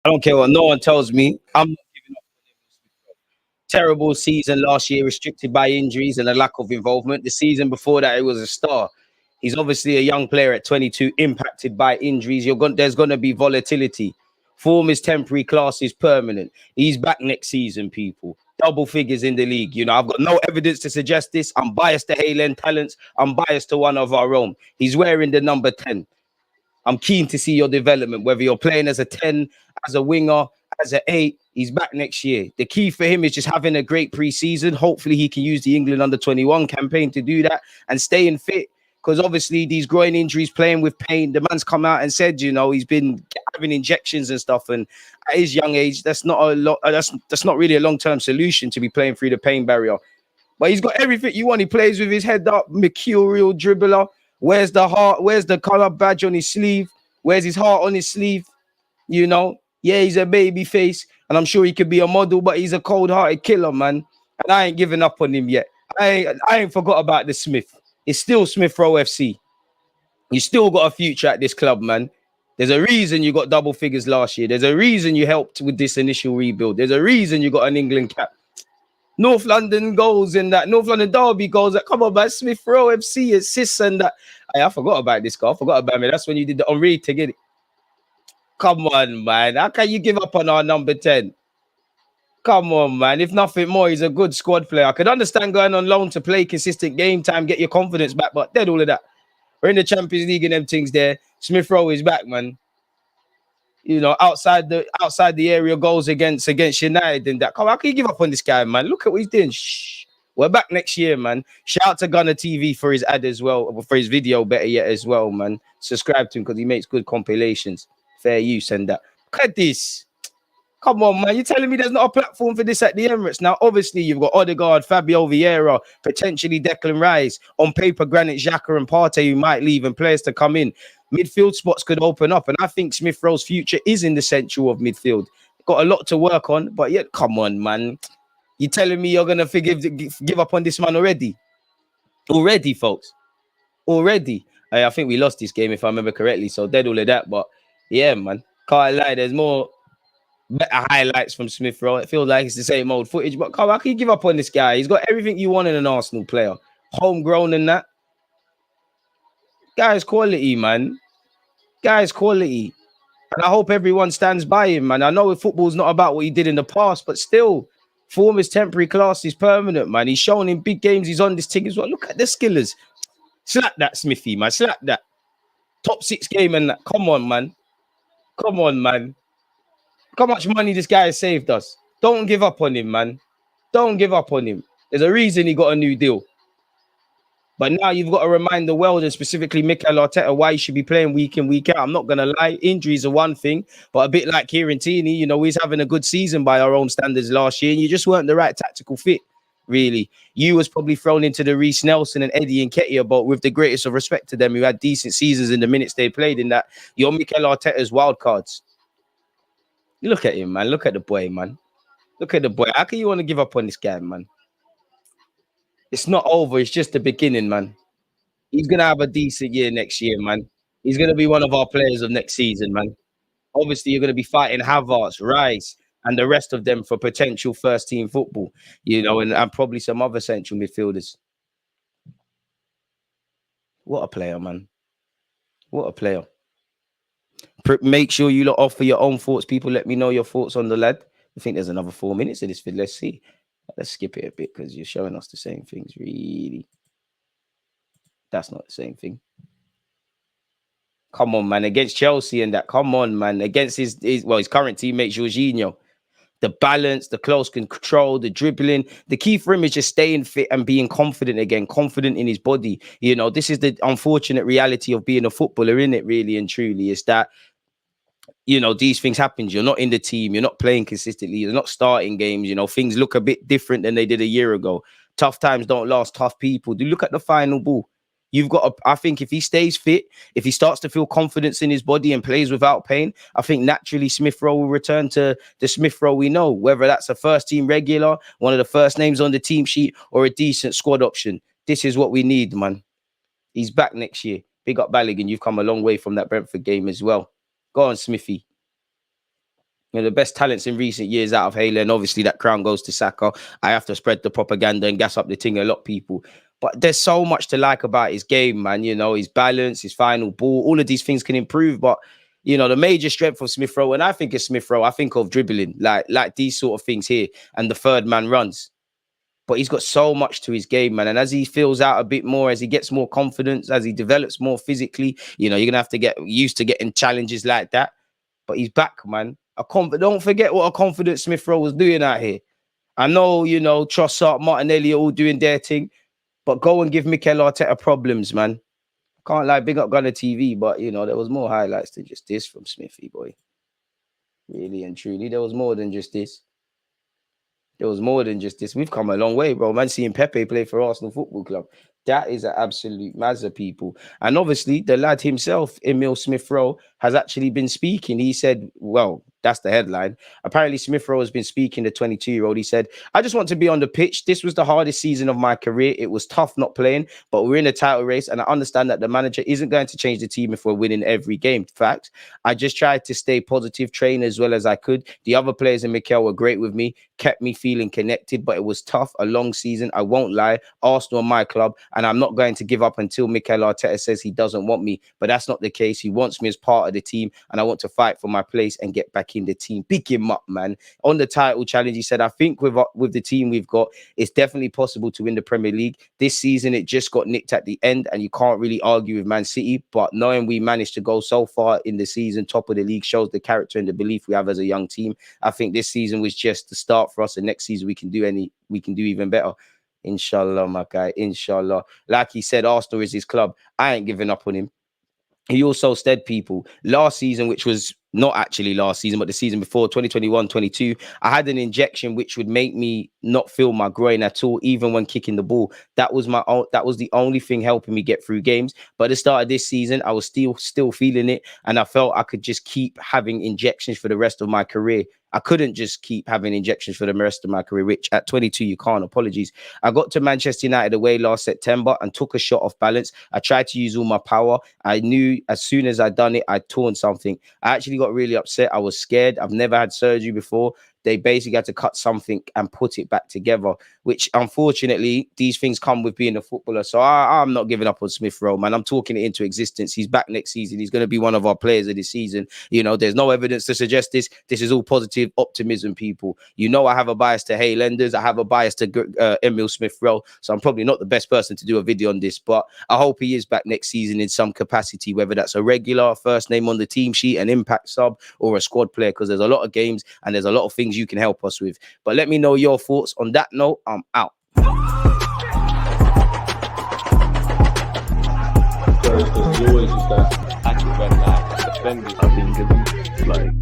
I don't care what no one tells me. I'm not giving up. Terrible season last year, restricted by injuries and a lack of involvement. The season before that, it was a star. He's obviously a young player at 22, impacted by injuries. There's going to be volatility. Form is temporary, class is permanent. He's back next season, people. Double figures in the league. You know, I've got no evidence to suggest this. I'm biased to Haaland talents. I'm biased to one of our own. He's wearing the number 10. I'm keen to see your development, whether you're playing as a 10, as a winger, as an 8. He's back next year. The key for him is just having a great preseason. Hopefully, he can use the England under 21 campaign to do that and staying fit. Because obviously, these groin injuries, playing with pain, the man's come out and said, you know, he's been having injections and stuff. And at his young age, that's not a lot. That's not really a long-term solution to be playing through the pain barrier. But he's got everything you want. He plays with his head up, mercurial dribbler. Where's the heart? Where's the color badge on his sleeve? Where's his heart on his sleeve? You know, yeah, he's a baby face, and I'm sure he could be a model, but he's a cold-hearted killer, man. And I ain't giving up on him yet. I ain't forgot about the Smith. It's still Smith Rowe FC. You still got a future at this club, man. There's a reason you got double figures last year. There's a reason you helped with this initial rebuild. There's a reason you got an England cap. North London goals and that North London Derby goals. That come on, man. Smith Rowe FC assists and that. I forgot about this guy. I forgot about me. That's when you did the Henri to get it. Come on, man. How can you give up on our number 10? Come on, man. If nothing more, he's a good squad player. I could understand going on loan to play consistent game time, get your confidence back, but dead all of that. We're in the Champions League and them things there. Smith Rowe is back, man. You know, outside the area goals against United and that. Come on, how can you give up on this guy, man? Look at what he's doing. Shh. We're back next year, man. Shout out to Gunner TV for his ad as well, for his video, better yet, as well, man. Subscribe to him because he makes good compilations. Fair use and that. Look at this. Come on, man. You're telling me there's not a platform for this at the Emirates? Now, obviously, you've got Odegaard, Fabio Vieira, potentially Declan Rice. On paper, Granit Xhaka and Partey who might leave and players to come in. Midfield spots could open up. And I think Smith Rowe's future is in the central of midfield. Got a lot to work on. But yet, come on, man. You're telling me you're going to give up on this man already? Already, folks. Already. I think we lost this game, if I remember correctly. So, dead all of that. But, yeah, man. Can't lie. There's more better highlights from Smith Rowe. It feels like it's the same old footage, but how can you give up on this guy? He's got everything you want in an Arsenal player. Homegrown and that. Guy's quality, man. Guy's quality. And I hope everyone stands by him, man. I know football's not about what he did in the past, but still, form is temporary, class is permanent, man. He's shown in big games, he's on this thing as well. Look at the skillers. Slap that, Smithy, man. Slap that. Top 6 game and that. Come on, man. Come on, man. Look how much money this guy has saved us. Don't give up on him, man. Don't give up on him. There's a reason he got a new deal. But now you've got to remind the world, and specifically Mikel Arteta, why he should be playing week in, week out. I'm not going to lie. Injuries are one thing, but a bit like Kieran Tierney, you know, he's having a good season by our own standards last year, and you just weren't the right tactical fit, really. You was probably thrown into the Reece Nelson and Eddie Nketiah, but with the greatest of respect to them, who had decent seasons in the minutes they played in that, you're Mikel Arteta's wild cards. Look at him, man. Look at the boy, man. Look at the boy. How can you want to give up on this guy, man? It's not over. It's just the beginning, man. He's going to have a decent year next year, man. He's going to be one of our players of next season, man. Obviously, you're going to be fighting Havertz, Rice, and the rest of them for potential first-team football, you know, and probably some other central midfielders. What a player, man. What a player. Make sure you lot offer your own thoughts. People, let me know your thoughts on the lad. I think there's another 4 minutes of this vid. Let's see. Let's skip it a bit because you're showing us the same things, really. That's not the same thing. Come on, man. Against Chelsea and that. Come on, man. Against his current teammate, Jorginho. The balance, the close control, the dribbling. The key for him is just staying fit and being confident again, confident in his body. You know, this is the unfortunate reality of being a footballer, isn't it, really and truly, is that, you know, these things happen. You're not in the team. You're not playing consistently. You're not starting games. You know, things look a bit different than they did a year ago. Tough times don't last. Tough people. Do look at the final ball. You've got I think if he stays fit, if he starts to feel confidence in his body and plays without pain, I think naturally Smith Rowe will return to the Smith Rowe we know, whether that's a first team regular, one of the first names on the team sheet, or a decent squad option. This is what we need, man. He's back next year. Big up Balogun. You've come a long way from that Brentford game as well. Go on, Smithy. You know, the best talents in recent years out of Halo, and obviously that crown goes to Saka. I have to spread the propaganda and gas up the thing a lot, people. But there's so much to like about his game, man. You know, his balance, his final ball, all of these things can improve. But you know, the major strength of Smith Rowe, when I think of Smith Rowe, I think of dribbling, like these sort of things here, and the third man runs. But he's got so much to his game, man. And as he fills out a bit more, as he gets more confidence, as he develops more physically, you know, you're gonna have to get used to getting challenges like that. But he's back, man. Don't forget what a confident Smith Rowe was doing out here. I know, you know, Trossard, Martinelli are all doing their thing, but go and give Mikel Arteta problems, man. Can't lie, big up Gunner TV, but you know, there was more highlights than just this from Smithy, boy. Really and truly, there was more than just this. There was more than just this. We've come a long way, bro. Man, seeing Pepe play for Arsenal Football Club. That is an absolute mazza, people. And obviously, the lad himself, Emile Smith Rowe, has actually been speaking. He said, well, that's the headline. Apparently, Smith Rowe has been speaking, the 22-year-old. He said, I just want to be on the pitch. This was the hardest season of my career. It was tough not playing, but we're in a title race. And I understand that the manager isn't going to change the team if we're winning every game. In fact, I just tried to stay positive, train as well as I could. The other players in Mikel were great with me, kept me feeling connected, but it was tough, a long season. I won't lie. Arsenal are my club, and I'm not going to give up until Mikel Arteta says he doesn't want me. But that's not the case. He wants me as part of the team, and I want to fight for my place and get back in the team. Pick him up, man. On the title challenge, he said, I think with the team we've got, it's definitely possible to win the Premier League. This season, it just got nicked at the end, and you can't really argue with Man City. But knowing we managed to go so far in the season, top of the league, shows the character and the belief we have as a young team. I think this season was just the start for us, and next season we can do even better. Inshallah, my guy. Inshallah. Like he said, Arsenal is his club. I ain't giving up on him. He also said, people, last season, which was not actually last season, but the season before, 2021-22, I had an injection which would make me not feel my groin at all, even when kicking the ball. That was the only thing helping me get through games. But at the start of this season, I was still feeling it, and I felt I could just keep having injections for the rest of my career. I couldn't just keep having injections for the rest of my career, which at 22, you can't. Apologies. I got to Manchester United away last September and took a shot off balance. I tried to use all my power. I knew as soon as I'd done it, I'd torn something. I actually got really upset. I was scared. I've never had surgery before. They basically had to cut something and put it back together, which unfortunately, these things come with being a footballer. So I'm not giving up on Smith Rowe, man. I'm talking it into existence. He's back next season. He's going to be one of our players of this season. You know, there's no evidence to suggest this. This is all positive optimism, people. You know, I have a bias to Haylanders. I have a bias to Emile Smith Rowe. So I'm probably not the best person to do a video on this, but I hope he is back next season in some capacity, whether that's a regular first name on the team sheet, an impact sub, or a squad player, because there's a lot of games and there's a lot of things you can help us with. But let me know your thoughts. On that note, I'm out. Always just that active red light, defending. I think it's like